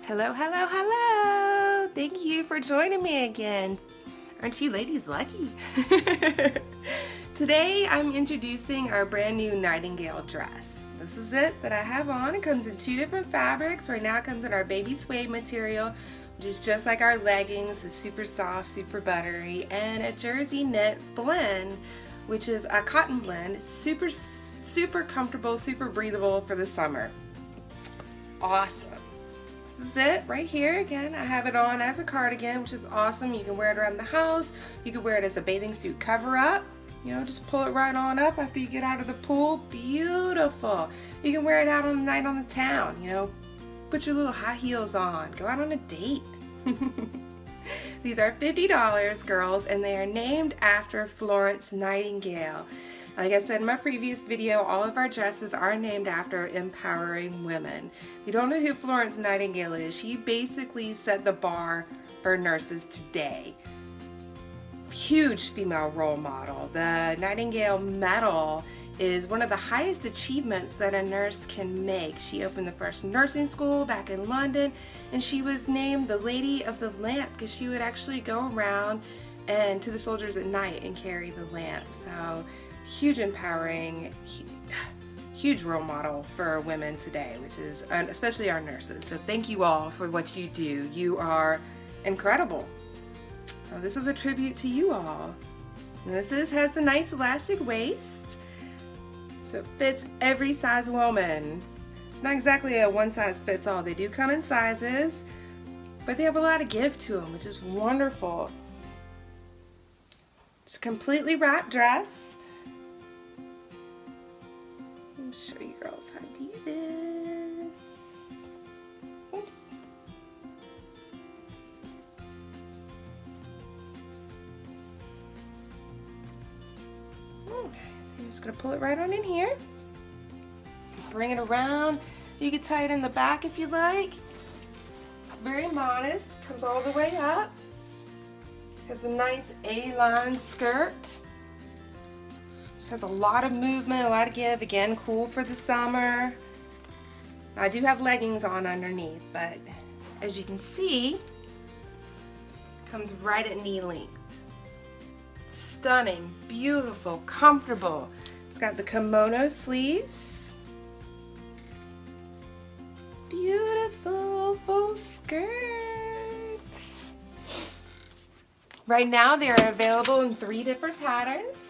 Hello, hello, hello! Thank you for joining me again. Aren't you ladies lucky? Today I'm introducing our brand new Nightingale dress. This is it that I have on. It comes in two different fabrics. Right now it comes in our baby suede material, which is just like our leggings. It's super soft, super buttery, and a jersey knit blend, which is a cotton blend. It's super comfortable, super breathable for the summer. Awesome. This is it right here. Again, I have it on as a cardigan, which is awesome. You can wear it around the house. You can wear it as a bathing suit cover up. You know, just pull it right on up after you get out of the pool. Beautiful. You can wear it out on the night on the town. You know, put your little high heels on. Go out on a date. These are $50, girls, and they are named after Florence Nightingale. Like I said in my previous video, all of our dresses are named after empowering women. If you don't know who Florence Nightingale is, she basically set the bar for nurses today. Huge female role model. The Nightingale Medal is one of the highest achievements that a nurse can make. She opened the first nursing school back in London, and she was named the Lady of the Lamp because she would actually go around and to the soldiers at night and carry the lamp. So huge empowering, huge role model for women today, which is especially our nurses. So thank you all for what you do. You are incredible. So this is a tribute to you all. And this has the nice elastic waist, so it fits every size woman. It's not exactly a one size fits all. They do come in sizes, but they have a lot of give to them, which is wonderful. It's a completely wrapped dress. Let me show you girls how to do this. Oops. So you're just going to pull it right on in here. Bring it around. You can tie it in the back if you like. It's very modest. Comes all the way up. Has a nice A-line skirt. It has a lot of movement, a lot of give. Again, cool for the summer. I do have leggings on underneath, but as you can see, it comes right at knee length. Stunning, beautiful, comfortable. It's got the kimono sleeves. Beautiful full skirt. Right now they are available in 3 different patterns.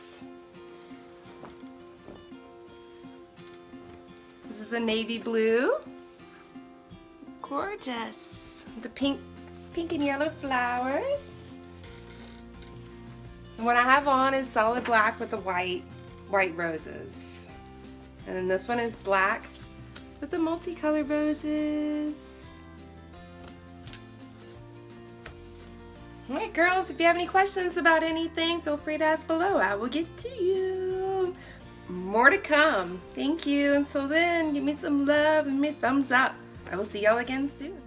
This is a navy blue. Gorgeous. The pink and yellow flowers. And what I have on is solid black with the white roses. And then this one is black with the multicolored roses. Alright girls, if you have any questions about anything, feel free to ask below. I will get to you. More to come. Thank you. Until then, give me some love and me a thumbs up. I will see y'all again soon.